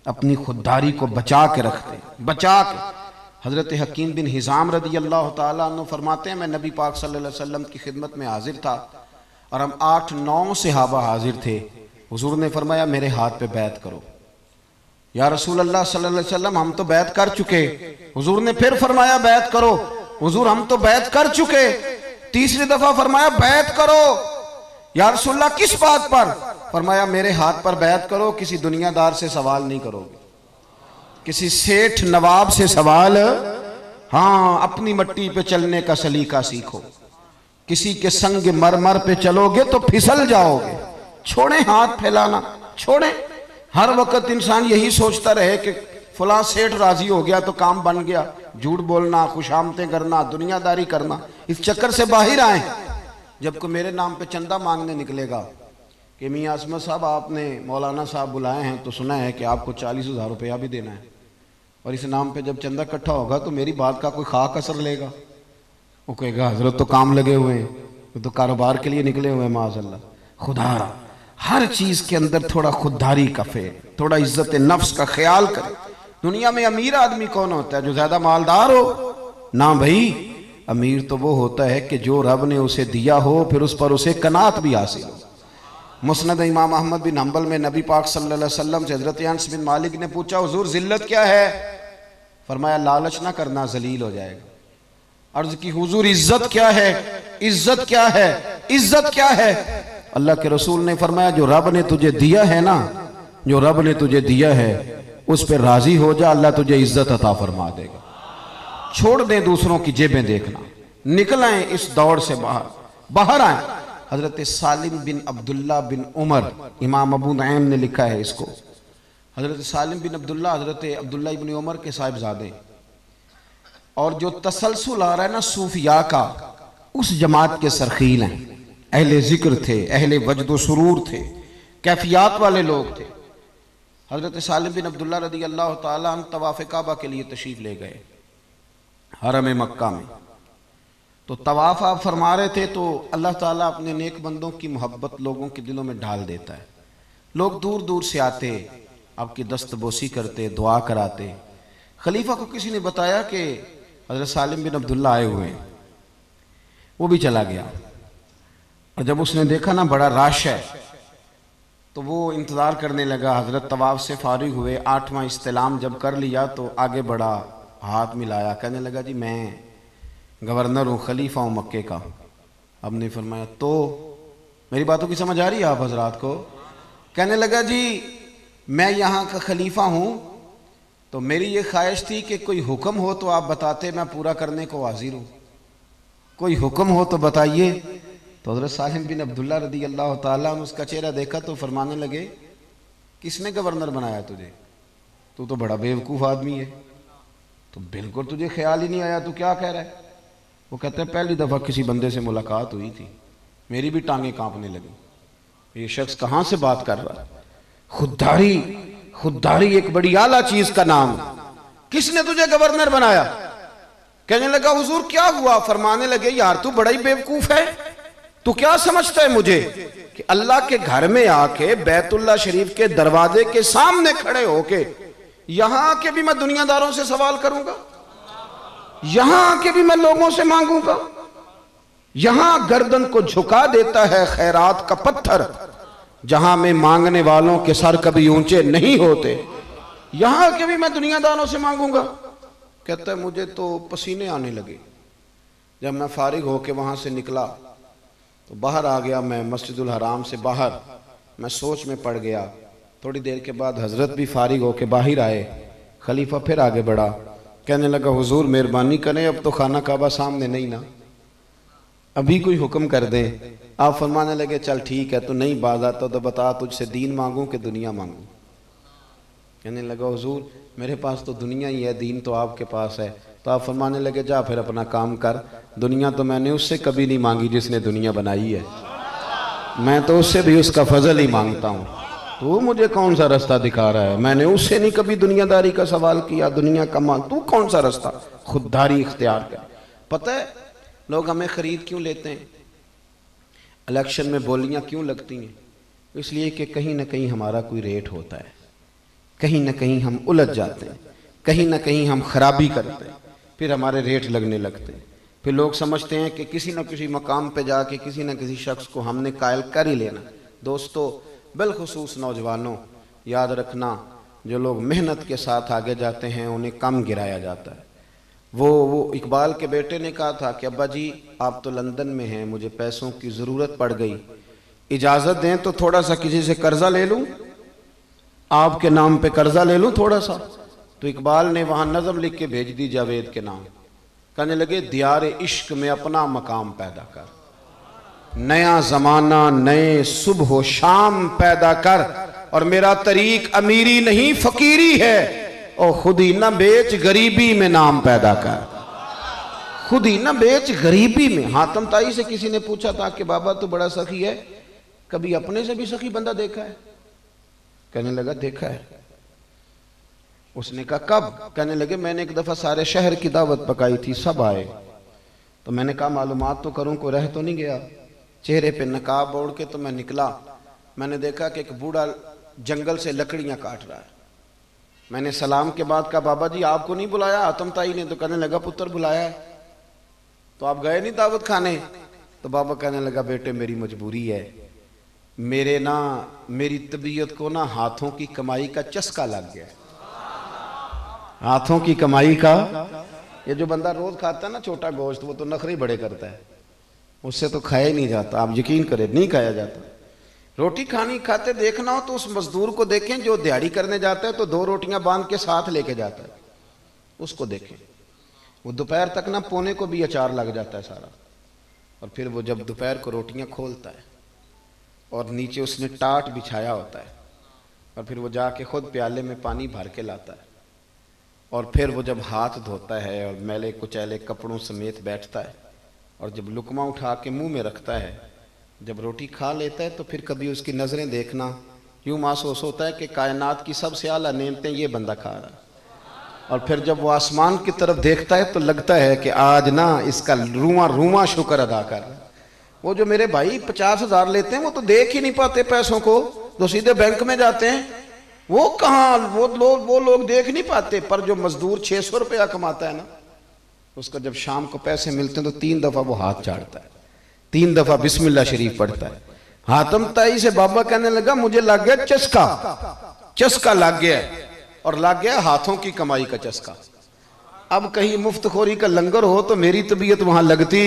اپنی خودداری کو بچا کے رکھتے، بچا کے۔ حضرت حکیم بن حزام رضی اللہ تعالیٰ عنہ فرماتے ہیں میں نبی پاک صلی اللہ علیہ وسلم کی خدمت میں حاضر تھا اور ہم 8-9 صحابہ حاضر تھے، حضور نے فرمایا میرے ہاتھ پہ بیعت کرو۔ یا رسول اللہ صلی اللہ علیہ وسلم ہم تو بیعت کر چکے، حضور نے پھر فرمایا بیعت کرو، حضور ہم تو بیعت کر چکے، تیسری دفعہ فرمایا بیعت کرو۔ یا رسول اللہ کس بات پر؟ فرمایا میرے ہاتھ پر بیعت کرو، کسی دنیا دار سے سوال نہیں کرو گے، کسی سیٹھ نواب سے سوال، ہاں اپنی مٹی پہ چلنے کا سلیقہ سیکھو، کسی کے سنگ مرمر پہ چلو گے تو پھسل جاؤ گے، چھوڑیں ہاتھ پھیلانا، چھوڑیں۔ ہر وقت انسان یہی سوچتا رہے کہ فلاں سیٹھ راضی ہو گیا تو کام بن گیا، جھوٹ بولنا، خوشامتیں کرنا، دنیا داری کرنا، اس چکر سے باہر آئیں۔ جب کو میرے نام پہ چندہ مانگنے نکلے گا کہ میاں عصمت صاحب آپ نے مولانا صاحب بلائے ہیں تو سنا ہے کہ آپ کو 40,000 روپیہ بھی دینا ہے، اور اس نام پہ جب چندہ اکٹھا ہوگا تو میری بات کا کوئی خاک اثر لے گا، وہ کہے گا حضرت تو کام لگے ہوئے ہیں، تو کاروبار کے لیے نکلے ہوئے معاذ اللہ. خدا ہر چیز کے اندر تھوڑا خودداری کا فعل، تھوڑا عزت نفس کا خیال کرے. دنیا میں امیر آدمی کون ہوتا ہے؟ جو زیادہ مالدار ہو؟ نہ بھائی، امیر تو وہ ہوتا ہے کہ جو رب نے اسے دیا ہو پھر اس پر اسے قناعت بھی حاصل ہو. مسند امام احمد بن حنبل میں نبی پاک صلی اللہ علیہ وسلم سے حضرت انس بن مالک نے پوچھا حضور ذلت کیا ہے؟ فرمایا لالچ نہ کرنا، ذلیل ہو جائے گا. عرض کی حضور عزت کیا ہے؟ عزت کیا ہے؟ عزت کیا ہے؟ اللہ کے رسول نے فرمایا جو رب نے تجھے دیا ہے نا، جو رب نے تجھے دیا ہے اس پہ راضی ہو جا، اللہ تجھے عزت عطا فرما دے گا. چھوڑ دیں دوسروں کی جیبیں دیکھنا، نکل آئیں اس دوڑ سے باہر آئیں. حضرت سالم بن عبداللہ بن عمر، امام ابو نعیم نے لکھا ہے اس کو. حضرت سالم بن عبداللہ حضرت عبداللہ ابن عمر کے صاحبزادے، اور جو تسلسل آ رہا ہے نا صوفیاء کا، اس جماعت کے سرخیل ہیں. اہل ذکر تھے، اہل وجد و سرور تھے، کیفیات والے لوگ تھے. حضرت سالم بن عبداللہ رضی اللہ تعالیٰ عنہ طواف کعبہ کے لیے تشریف لے گئے حرم مکہ میں. تو طواف آپ فرما رہے تھے تو اللہ تعالیٰ اپنے نیک بندوں کی محبت لوگوں کے دلوں میں ڈال دیتا ہے. لوگ دور دور سے آتے، آپ کی دست بوسی کرتے، دعا کراتے. خلیفہ کو کسی نے بتایا کہ حضرت سالم بن عبداللہ آئے ہوئے ہیں. وہ بھی چلا گیا، اور جب اس نے دیکھا نا بڑا رش ہے تو وہ انتظار کرنے لگا. حضرت طواف سے فارغ ہوئے، 8واں استلام جب کر لیا تو آگے بڑھا، ہاتھ ملایا، کہنے لگا جی میں گورنر ہوں، خلیفہ ہوں مکے کا. اب نے فرمایا تو میری باتوں کی سمجھ آ رہی ہے آپ حضرات کو؟ کہنے لگا جی میں یہاں کا خلیفہ ہوں تو میری یہ خواہش تھی کہ کوئی حکم ہو تو آپ بتاتے، میں پورا کرنے کو حاضر ہوں. کوئی حکم ہو تو بتائیے. تو حضرت سالم بن عبداللہ رضی اللہ تعالیٰ نے اس کا چہرہ دیکھا تو فرمانے لگے کس نے گورنر بنایا تجھے؟ تو بڑا بیوقوف آدمی ہے، تو بالکل تجھے خیال ہی نہیں آیا، تو کیا کہہ رہا ہے؟ وہ کہتے ہیں پہلی دفعہ کسی بندے سے ملاقات ہوئی تھی، میری بھی ٹانگیں کانپنے لگی، یہ شخص کہاں سے بات کر رہا ہے. خودداری ایک بڑی اعلیٰ چیز کا نام. کس نے تجھے گورنر بنایا؟ کہنے لگا حضور کیا ہوا؟ فرمانے لگے یار تو بڑا ہی بیوقوف ہے، تو کیا سمجھتا ہے مجھے کہ اللہ کے گھر میں آ کے بیت اللہ شریف کے دروازے کے سامنے کھڑے ہو کے یہاں آ کے بھی میں دنیا داروں سے سوال کروں گا؟ یہاں آ کے بھی میں لوگوں سے مانگوں گا؟ یہاں گردن کو جھکا دیتا ہے خیرات کا پتھر، جہاں میں مانگنے والوں کے سر کبھی اونچے نہیں ہوتے. یہاں آ کے بھی میں دنیا داروں سے مانگوں گا؟ کہتا ہے مجھے تو پسینے آنے لگے. جب میں فارغ ہو کے وہاں سے نکلا تو باہر آ گیا، میں مسجد الحرام سے باہر، میں سوچ میں پڑ گیا. تھوڑی دیر کے بعد حضرت بھی فارغ ہو کے باہر آئے. خلیفہ پھر آگے بڑھا، کہنے لگا حضور مہربانی کریں، اب تو خانہ کعبہ سامنے نہیں نا، ابھی کوئی حکم کر دیں. آپ فرمانے لگے چل ٹھیک ہے، تو نہیں باز آتا تو بتا تجھ سے دین مانگوں کہ دنیا مانگوں؟ کہنے لگا حضور میرے پاس تو دنیا ہی ہے، دین تو آپ کے پاس ہے. تو آپ فرمانے لگے جا پھر اپنا کام کر، دنیا تو میں نے اس سے کبھی نہیں مانگی جس نے دنیا بنائی ہے، میں تو اس سے بھی اس کا فضل ہی مانگتا ہوں. تو مجھے کون سا رستہ دکھا رہا ہے؟ میں نے اس سے نہیں کبھی دنیا داری کا سوال کیا، دنیا کا تو کون سا رستہ؟ خودداری اختیار کر. پتہ ہے لوگ ہمیں خرید کیوں لیتے ہیں؟ الیکشن میں بولیاں کیوں لگتی ہیں؟ اس لیے کہ کہیں نہ کہیں ہمارا کوئی ریٹ ہوتا ہے، کہیں نہ کہیں ہم الجھ جاتے ہیں، کہیں نہ کہیں ہم خرابی کرتے ہیں، پھر ہمارے ریٹ لگنے لگتے ہیں. پھر لوگ سمجھتے ہیں کہ کسی نہ کسی مقام پہ جا کے کسی نہ کسی شخص کو ہم نے قائل کر ہی لینا. دوستو بالخصوص نوجوانوں یاد رکھنا، جو لوگ محنت کے ساتھ آگے جاتے ہیں انہیں کم گرایا جاتا ہے. وہ اقبال کے بیٹے نے کہا تھا کہ ابا جی آپ تو لندن میں ہیں، مجھے پیسوں کی ضرورت پڑ گئی، اجازت دیں تو تھوڑا سا کسی سے قرضہ لے لوں، آپ کے نام پہ قرضہ لے لوں تھوڑا سا. تو اقبال نے وہاں نظم لکھ کے بھیج دی جاوید کے نام. کہنے لگے دیار عشق میں اپنا مقام پیدا کر، نیا زمانہ نئے صبح و شام پیدا کر، اور میرا طریق امیری نہیں فقیری ہے، اور خود ہی نہ بیچ غریبی میں نام پیدا کر. خود ہی نہ بیچ غریبی میں. حاتم طائی سے کسی نے پوچھا تھا کہ بابا تو بڑا سخی ہے، کبھی اپنے سے بھی سخی بندہ دیکھا ہے؟ کہنے لگا دیکھا ہے. اس نے کہا کب؟ کہنے لگے میں نے ایک دفعہ سارے شہر کی دعوت پکائی تھی، سب آئے، تو میں نے کہا معلومات تو کروں، کوئی رہ تو نہیں گیا۔ چہرے پہ نقاب اوڑھ کے تو میں نکلا، میں نے دیکھا کہ ایک بوڑھا جنگل سے لکڑیاں کاٹ رہا ہے۔ میں نے سلام کے بعد کہا بابا جی آپ کو نہیں بلایا آتم تائی نے؟ تو کہنے لگا پتر بلایا ہے۔ تو آپ گئے نہیں دعوت کھانے؟ تو بابا کہنے لگا بیٹے میری مجبوری ہے، میری طبیعت کو ہاتھوں کی کمائی کا چسکا لگ گیا ہے۔ ہاتھوں کی کمائی کا، یہ جو بندہ روز کھاتا ہے نا چھوٹا گوشت، وہ تو نخرے بڑے کرتا ہے، اس سے تو کھایا ہی نہیں جاتا۔ آپ یقین کریں نہیں کھایا جاتا۔ روٹی کھانی کھاتے دیکھنا ہو تو اس مزدور کو دیکھیں جو دیہڑی کرنے جاتا ہے تو 2 روٹیاں باندھ کے ساتھ لے کے جاتا ہے، اس کو دیکھیں، وہ دوپہر تک پونے کو بھی اچار لگ جاتا ہے سارا، اور پھر وہ جب دوپہر کو روٹیاں کھولتا ہے اور نیچے اس نے ٹاٹ بچھایا ہوتا ہے، اور پھر وہ جا کے خود پیالے میں پانی بھر کے لاتا ہے، اور پھر وہ جب ہاتھ دھوتا ہے اور میلے کچیلے کپڑوں سمیت بیٹھتا ہے، اور جب لقمہ اٹھا کے منہ میں رکھتا ہے، جب روٹی کھا لیتا ہے تو پھر کبھی اس کی نظریں دیکھنا، یوں محسوس ہوتا ہے کہ کائنات کی سب سے اعلیٰ نعمتیں یہ بندہ کھا رہا ہے۔ اور پھر جب وہ آسمان کی طرف دیکھتا ہے تو لگتا ہے کہ آج اس کا رواں شکر ادا کر رہا ہے۔ وہ جو میرے بھائی 50,000 لیتے ہیں وہ تو دیکھ ہی نہیں پاتے پیسوں کو، جو سیدھے بینک میں جاتے ہیں وہ کہاں، وہ لوگ دیکھ نہیں پاتے، پر جو مزدور 600 روپیہ کماتا ہے نا، اس کا جب شام کو پیسے ملتے ہیں تو 3 دفعہ وہ ہاتھ چاڑتا ہے، 3 دفعہ بسم اللہ شریف پڑھتا ہے۔ حاتم تائی سے بابا کہنے لگا مجھے لگ گیا چسکا لگ گیا، اور لگ گیا ہاتھوں کی کمائی کا چسکا۔ اب کہیں مفت خوری کا لنگر ہو تو میری طبیعت وہاں لگتی،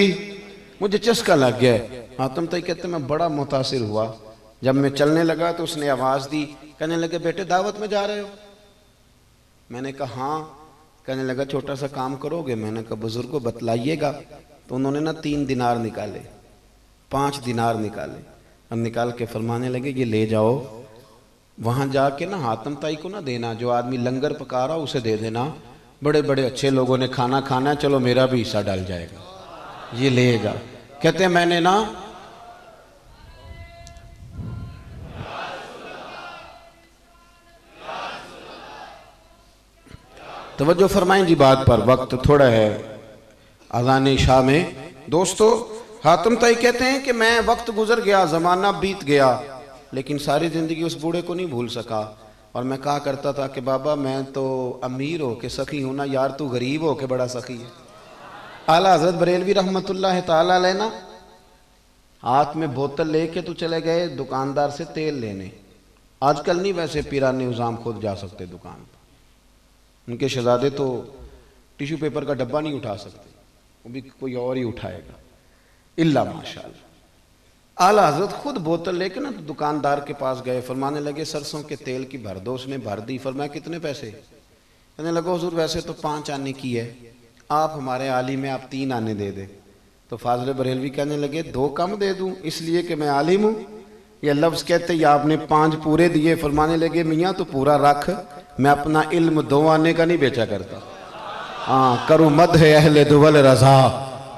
مجھے چسکا لگ گیا۔ حاتم تائی کہتے ہیں میں بڑا متاثر ہوا، جب میں چلنے لگا تو اس نے آواز دی، کہنے لگے بیٹے دعوت میں جا رہے ہو؟ میں نے کہا ہاں۔ کہنے لگا چھوٹا سا کام کرو گے؟ میں نے کہا بزرگوں بتلائیے گا۔ تو انہوں نے 3 دینار نکالے، 5 دینار نکالے، اور نکال کے فرمانے لگے یہ لے جاؤ، وہاں جا کے حاتم تائی کو دینا، جو آدمی لنگر پکا رہا اسے دے دینا، بڑے بڑے اچھے لوگوں نے کھانا کھانا ہے، چلو میرا بھی حصہ ڈال جائے گا، یہ لے جا۔ کہتے ہیں میں نے توجہ فرمائیں جی بات پر، وقت تھوڑا ہے اذان عشاء میں۔ دوستو حاتم تائی کہتے ہیں کہ میں وقت گزر گیا، زمانہ بیت گیا، لیکن ساری زندگی اس بوڑھے کو نہیں بھول سکا، اور میں کہا کرتا تھا کہ بابا میں تو امیر ہو کے سخی ہوں نا، یار تو غریب ہو کے بڑا سخی ہے۔ اعلیٰ حضرت بریلوی رحمت اللہ تعالیٰ علیہ ہاتھ میں بوتل لے کے تو چلے گئے دکاندار سے تیل لینے۔ آج کل نہیں ویسے پیران نظام خود جا سکتے دکان پر، ان کے شہزادے تو ٹیشو پیپر کا ڈبہ نہیں اٹھا سکتے، وہ بھی کوئی اور ہی اٹھائے گا، اللہ ماشاءاللہ۔ اعلیٰ حضرت خود بوتل لے کے دکاندار کے پاس گئے، فرمانے لگے سرسوں کے تیل کی بھر دو۔ اس نے بھر دی، فرمایا کتنے پیسے؟ کہنے لگا حضور ویسے تو 5 آنے کی ہے، آپ ہمارے عالم ہیں، آپ 3 آنے دے دیں۔ تو فاضل بریلوی کہنے لگے 2 کم دے دوں اس لیے کہ میں عالم ہوں؟ یہ لفظ کہتے یا آپ نے 5 پورے دیے؟ فرمانے لگے میاں تو پورا رکھ، میں اپنا علم 2 آنے کا نہیں بیچا کرتا۔ ہاں کروں مدح اہل دول رضا،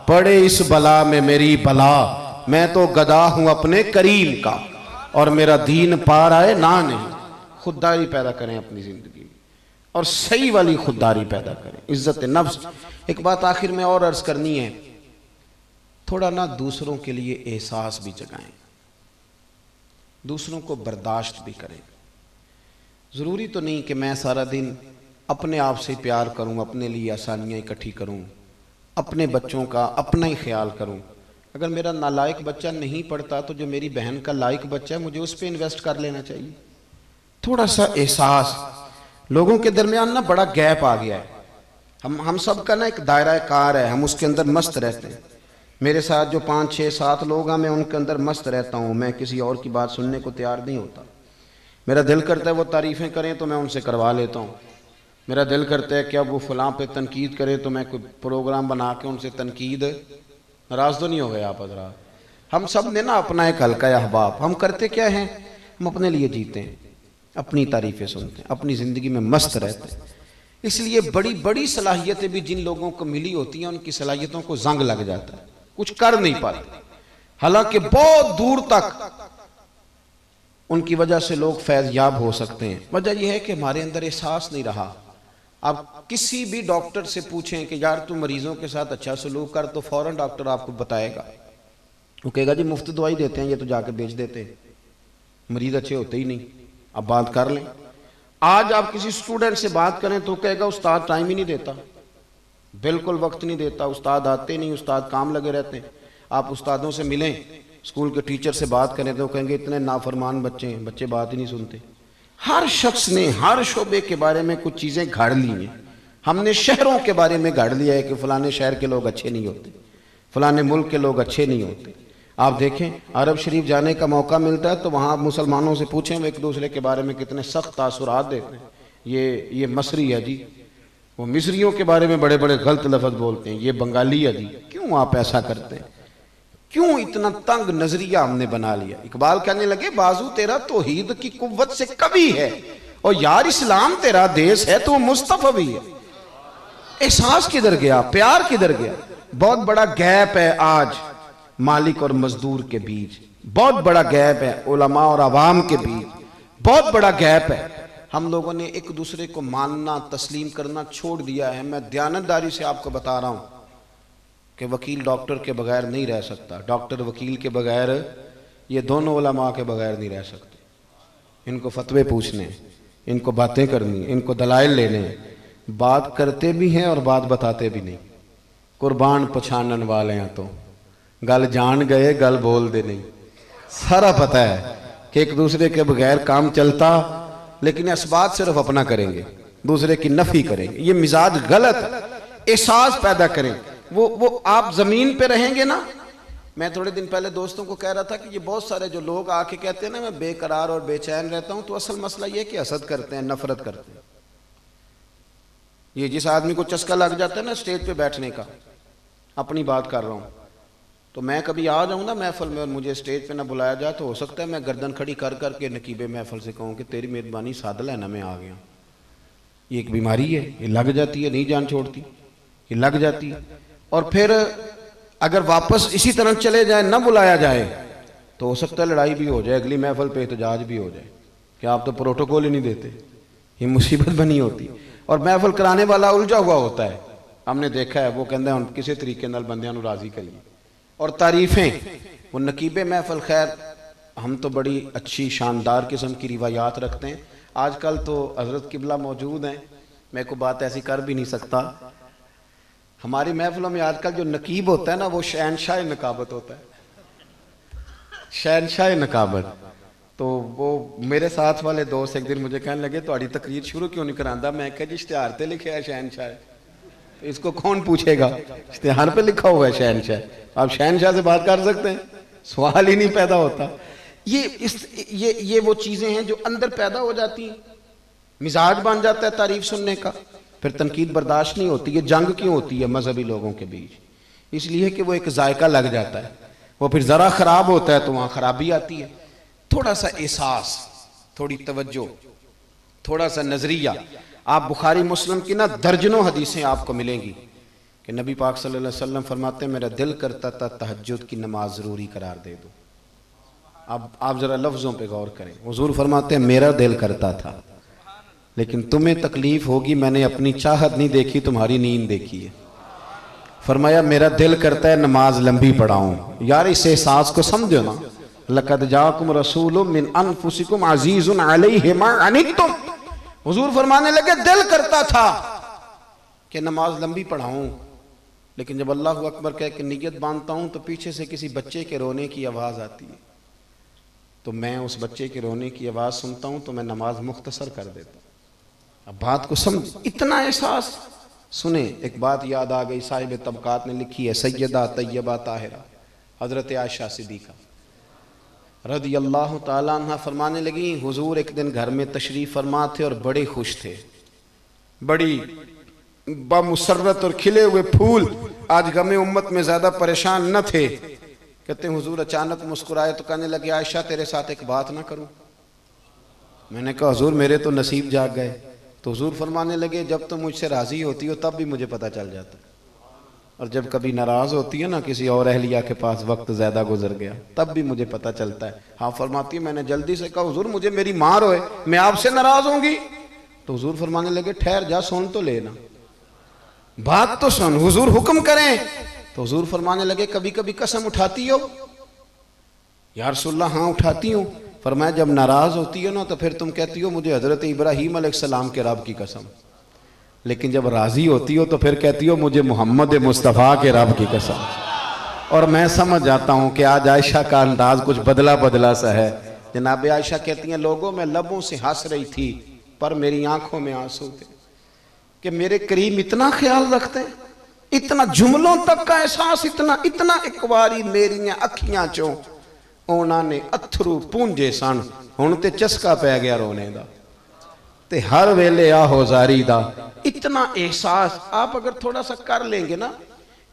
پڑے اس بلا میں میری بلا، میں تو گدا ہوں اپنے کریم کا، اور میرا دین پار آئے نہ نہیں۔ خودداری پیدا کریں اپنی زندگی میں، اور صحیح والی خودداری پیدا کریں، عزت نفس۔ ایک بات آخر میں اور عرض کرنی ہے، تھوڑا دوسروں کے لیے احساس بھی جگائیں، دوسروں کو برداشت بھی کریں۔ ضروری تو نہیں کہ میں سارا دن اپنے آپ سے پیار کروں، اپنے لیے آسانیاں اکٹھی کروں، اپنے بچوں کا اپنا ہی خیال کروں۔ اگر میرا نالائق بچہ نہیں پڑھتا تو جو میری بہن کا لائق بچہ ہے مجھے اس پہ انویسٹ کر لینا چاہیے۔ تھوڑا سا احساس، لوگوں کے درمیان بڑا گیپ آ گیا ہے، ہم سب کا ایک دائرہ کار ہے، ہم اس کے اندر مست رہتے ہیں۔ میرے ساتھ جو 5 6 7 لوگ ہیں میں ان کے اندر مست رہتا ہوں، میں کسی اور کی بات سننے کو تیار نہیں ہوتا۔ میرا دل کرتا ہے وہ تعریفیں کریں تو میں ان سے کروا لیتا ہوں، میرا دل کرتا ہے کہ اب وہ فلاں پہ تنقید کریں تو میں کوئی پروگرام بنا کے ان سے تنقید۔ ناراض تو نہیں ہو گئے آپ حضرات؟ ہم سب نے اپنا ایک حلقہ احباب، ہم کرتے کیا ہیں؟ ہم اپنے لیے جیتے ہیں، اپنی تعریفیں سنتے ہیں، اپنی زندگی میں مست رہتے ہیں۔ اس لیے بڑی بڑی صلاحیتیں بھی جن لوگوں کو ملی ہوتی ہیں ان کی صلاحیتوں کو زنگ لگ جاتا ہے، کچھ کر نہیں پاتے، حالانکہ بہت دور تک ان کی وجہ سے لوگ فیض یاب ہو سکتے ہیں۔ وجہ یہ ہے کہ ہمارے اندر احساس نہیں رہا، آپ کسی بھی ڈاکٹر سے پوچھیں کہ یار تو مریضوں کے ساتھ اچھا سلوک کر، تو فوراً ڈاکٹر آپ کو بتائے گا، وہ کہے گا جی مفت دوائی دیتے ہیں، یہ تو جا کے بیچ دیتے ہیں، مریض اچھے ہوتے ہی نہیں، اب بات کر لیں۔ آج آپ کسی اسٹوڈنٹ سے بات کریں تو کہے گا استاد ٹائم ہی نہیں دیتا، بالکل وقت نہیں دیتا، استاد آتے نہیں، استاد کام لگے رہتے ہیں۔ آپ استادوں سے ملیں، اسکول کے ٹیچر سے بات کریں تو کہیں گے اتنے نافرمان بچے ہیں، بچے بات ہی نہیں سنتے۔ ہر شخص نے ہر شعبے کے بارے میں کچھ چیزیں گھڑ لی ہیں۔ ہم نے شہروں کے بارے میں گھڑ لیا ہے کہ فلانے شہر کے لوگ اچھے نہیں ہوتے، فلانے ملک کے لوگ اچھے نہیں ہوتے۔ آپ دیکھیں عرب شریف جانے کا موقع ملتا ہے تو وہاں آپ مسلمانوں سے پوچھیں وہ ایک دوسرے کے بارے میں کتنے سخت تاثرات دیتے ہیں۔ یہ مصری ہے جی، وہ مصریوں کے بارے میں بڑے بڑے غلط لفظ بولتے ہیں، یہ بنگالی ہے جی۔ کیوں آپ ایسا کرتے ہیں؟ کیوں اتنا تنگ نظریہ ہم نے بنا لیا؟ اقبال کہنے لگے بازو تیرا توحید کی قوت سے کبھی ہے، اور یار اسلام تیرا دیس ہے تو مصطفی ہے۔ احساس کدھر گیا؟ پیار کدھر گیا؟ بہت بڑا گیپ ہے آج مالک اور مزدور کے بیچ، بہت بڑا گیپ ہے علماء اور عوام کے بیچ، بہت بڑا گیپ ہے۔ ہم لوگوں نے ایک دوسرے کو ماننا تسلیم کرنا چھوڑ دیا ہے۔ میں دیانتداری سے آپ کو بتا رہا ہوں کہ وکیل ڈاکٹر کے بغیر نہیں رہ سکتا، ڈاکٹر وکیل کے بغیر، یہ دونوں علماء کے بغیر نہیں رہ سکتے۔ ان کو فتوے پوچھنے، ان کو باتیں کرنی، ان کو دلائل لینے، بات کرتے بھی ہیں اور بات بتاتے بھی نہیں۔ قربان پچھانن والے ہیں تو گل جان گئے گل بول دے نہیں۔ سارا پتہ ہے کہ ایک دوسرے کے بغیر کام چلتا، لیکن اس بات صرف اپنا کریں گے، دوسرے کی نفی کریں گے۔ یہ مزاج غلط ہے۔ احساس پیدا کریں۔ وہ آپ زمین پہ رہیں گے نا۔ میں تھوڑے دن پہلے دوستوں کو کہہ رہا تھا کہ یہ بہت سارے جو لوگ آ کے کہتے ہیں نا میں بے قرار اور بے چین رہتا ہوں، تو اصل مسئلہ یہ کہ حسد کرتے ہیں، نفرت کرتے ہیں۔ یہ جس آدمی کو چسکا لگ جاتا ہے نا اسٹیج پہ بیٹھنے کا، اپنی بات کر رہا ہوں، تو میں کبھی آ جاؤں نا محفل میں اور مجھے اسٹیج پہ نہ بلایا جائے تو ہو سکتا ہے میں گردن کھڑی کر کر کے نقیب محفل سے کہوں کہ تیری مہربانی سادل ہے نا میں آ گیا۔ یہ ایک بیماری ہے، یہ لگ جاتی ہے، نہیں جان چھوڑتی، یہ لگ جاتی ہے۔ اور پھر اگر واپس اسی طرح چلے جائیں، نہ بلایا جائے تو ہو سکتا ہے لڑائی بھی ہو جائے، اگلی محفل پہ احتجاج بھی ہو جائے کہ آپ تو پروٹوکول ہی نہیں دیتے۔ یہ مصیبت بنی ہوتی، اور محفل کرانے والا الجھا ہوا ہوتا ہے۔ ہم نے دیکھا ہے، وہ کہندے ہیں کسی طریقے نال بندیاں نو راضی کریے۔ اور تعریفیں، وہ نقیب محفل، خیر ہم تو بڑی اچھی شاندار قسم کی روایات رکھتے ہیں۔ آج کل تو حضرت قبلہ موجود ہیں، میں کوئی بات ایسی کر بھی نہیں سکتا۔ ہماری محفلوں میں آج کل جو نقیب ہوتا ہے نا وہ شہنشاہ نقابت ہوتا ہے، شہنشاہ نقابت۔ تو وہ میرے ساتھ والے دوست ایک دن مجھے کہنے لگے تہاڈی تقریر شروع کیوں نہیں کراندا؟ میں کہا جی اشتہار تے لکھا ہے شہنشاہ، اس کو کون پوچھے گا؟ اشتہار پہ لکھا ہوا ہے شہنشاہ، آپ شہنشاہ سے بات کر سکتے ہیں؟ سوال ہی نہیں پیدا ہوتا۔ یہ وہ چیزیں ہیں جو اندر پیدا ہو جاتی ہیں، مزاج بن جاتا ہے تعریف سننے کا، پھر تنقید برداشت نہیں ہوتی۔ یہ جنگ کیوں ہوتی ہے مذہبی لوگوں کے بیچ؟ اس لیے کہ وہ ایک ذائقہ لگ جاتا ہے، وہ پھر ذرا خراب ہوتا ہے تو وہاں خرابی آتی ہے۔ تھوڑا سا احساس، تھوڑی توجہ، تھوڑا سا نظریہ۔ آپ بخاری مسلم کی نا درجنوں حدیثیں آپ کو ملیں گی کہ نبی پاک صلی اللہ علیہ وسلم فرماتے ہیں میرا دل کرتا تھا تہجد کی نماز ضروری قرار دے دو۔ اب آپ ذرا لفظوں پہ غور کریں۔ حضور فرماتے ہیں میرا دل کرتا تھا، لیکن تمہیں تکلیف ہوگی، میں نے اپنی چاہت نہیں دیکھی، تمہاری نیند دیکھی ہے۔ فرمایا میرا دل کرتا ہے نماز لمبی پڑھاؤں۔ یار اس احساس کو سمجھو نا، لَقَدْ جَاءَكُمْ رَسُولٌ مِّنْ أَنفُسِكُمْ عَزِيزٌ عَلَيْهِ مَا عَنِتُّمْ۔ حضور فرمانے لگے دل کرتا تھا کہ نماز لمبی پڑھاؤں، لیکن جب اللہ اکبر کہہ کے نیت باندھتا ہوں تو پیچھے سے کسی بچے کے رونے کی آواز آتی ہے، تو میں اس بچے کے رونے کی آواز سنتا ہوں تو میں نماز مختصر کر دیتا ہوں۔ اب بات کو سمجھ، اتنا احساس۔ سنیں ایک بات یاد آ گئی، صاحب طبقات نے لکھی ہے، سیدہ طیبہ طاہرہ حضرت عائشہ صدیقہ رضی اللہ تعالیٰ عنہ فرمانے لگی حضور ایک دن گھر میں تشریف فرما تھے اور بڑے خوش تھے، بڑی بامسرت اور کھلے ہوئے پھول، آج غم امت میں زیادہ پریشان نہ تھے۔ کہتے ہیں حضور اچانک مسکرائے تو کہنے لگے عائشہ تیرے ساتھ ایک بات نہ کروں؟ میں نے کہا حضور میرے تو نصیب جاگ گئے۔ تو حضور فرمانے لگے جب تم مجھ سے راضی ہوتی ہو تب بھی مجھے پتہ چل جاتا ہے، اور جب کبھی ناراض ہوتی ہے نا کسی اور اہلیہ کے پاس وقت زیادہ گزر گیا تب بھی مجھے پتہ چلتا ہے۔ ہاں فرماتی ہے میں نے جلدی سے کہا حضور مجھے میری ماں روئے میں آپ سے ناراض ہوں گی؟ تو حضور فرمانے لگے ٹھہر جا سن تو لینا، بات تو سن، حضور حکم کریں۔ تو حضور فرمانے لگے کبھی کبھی قسم اٹھاتی ہو؟ یا رسول اللہ ہاں اٹھاتی ہوں۔ فرمایا جب ناراض ہوتی ہو نا تو پھر تم کہتی ہو مجھے حضرت ابراہیم علیہ السلام کے رب کی قسم، لیکن جب راضی ہوتی ہو تو پھر کہتی ہو مجھے محمد مصطفیٰ کے رب کی قسم۔ اور میں سمجھ جاتا ہوں کہ آج عائشہ کا انداز کچھ بدلا بدلا سا ہے۔ جناب عائشہ کہتی ہیں لوگوں میں لبوں سے ہنس رہی تھی پر میری آنکھوں میں آنسو تھے کہ میرے کریم اتنا خیال رکھتے ہیں، اتنا جملوں تک کا احساس، اتنا اکواری میریاں اکھیاں چوں اونا نے اتھرو پونجے سن، ہن تے چسکا پہ گیا رونے دا تے ہر ویلے آہو زاری دا۔ اتنا احساس آپ اگر تھوڑا سا کر لیں گے نا،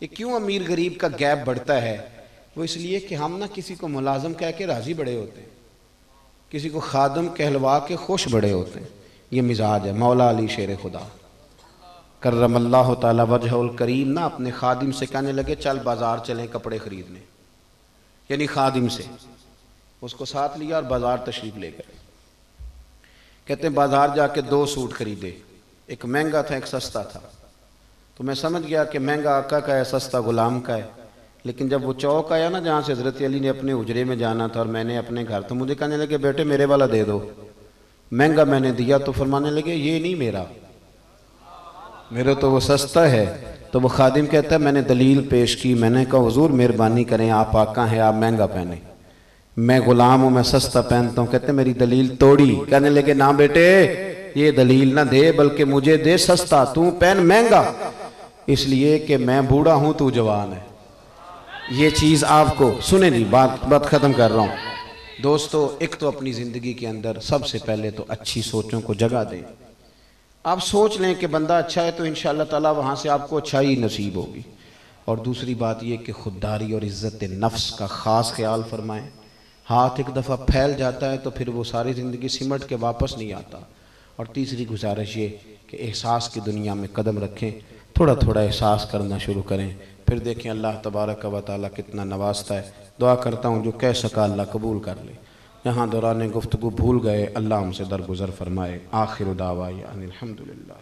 یہ کیوں امیر غریب کا گیپ بڑھتا ہے؟ وہ اس لیے کہ ہم نا کسی کو ملازم کہہ کے راضی بڑے ہوتے ہیں، کسی کو خادم کہلوا کے خوش بڑے ہوتے ہیں۔ یہ مزاج ہے۔ مولا علی شیر خدا کرم اللہ تعالی وجہ الکریم نا اپنے خادم سے کہنے لگے چل بازار چلیں کپڑے خریدنے، یعنی خادم سے اس کو ساتھ لیا اور بازار تشریف لے گئے۔ کہتے ہیں بازار جا کے 2 سوٹ خریدے، ایک مہنگا تھا ایک سستا تھا۔ تو میں سمجھ گیا کہ مہنگا آقا کا ہے سستا غلام کا ہے، لیکن جب وہ چوک آیا نا جہاں سے حضرت علی نے اپنے حجرے میں جانا تھا اور میں نے اپنے گھر، تو مجھے کہنے لگے بیٹے میرے والا دے دو۔ مہنگا میں نے دیا تو فرمانے لگے یہ نہیں میرا، میرے تو وہ سستا ہے۔ تو وہ خادم کہتا ہے میں نے دلیل پیش کی، میں نے کہا حضور مہربانی کریں آپ آقا ہیں آپ مہنگا پہنیں، میں غلام ہوں میں سستا پہنتا ہوں۔ کہتے ہیں میری دلیل توڑی، کہنے لگے نہ بیٹے یہ دلیل نہ دے بلکہ مجھے دے سستا، تو پہن مہنگا، اس لیے کہ میں بوڑھا ہوں تو جوان ہے۔ یہ چیز آپ کو سنیں جی، بات ختم کر رہا ہوں دوستو۔ ایک تو اپنی زندگی کے اندر سب سے پہلے تو اچھی سوچوں کو جگہ دیں۔ آپ سوچ لیں کہ بندہ اچھا ہے تو انشاءاللہ تعالی وہاں سے آپ کو اچھائی نصیب ہوگی۔ اور دوسری بات یہ کہ خودداری اور عزت نفس کا خاص خیال فرمائیں۔ ہاتھ ایک دفعہ پھیل جاتا ہے تو پھر وہ ساری زندگی سمٹ کے واپس نہیں آتا۔ اور تیسری گزارش یہ کہ احساس کی دنیا میں قدم رکھیں، تھوڑا تھوڑا احساس کرنا شروع کریں، پھر دیکھیں اللہ تبارک و تعالی کتنا نوازتا ہے۔ دعا کرتا ہوں جو کہہ سکا اللہ قبول کر لے۔ یہاں دوران گفتگو بھول گئے اللہ ہم سے درگزر فرمائے۔ آخر دعوانا ان الحمدللہ۔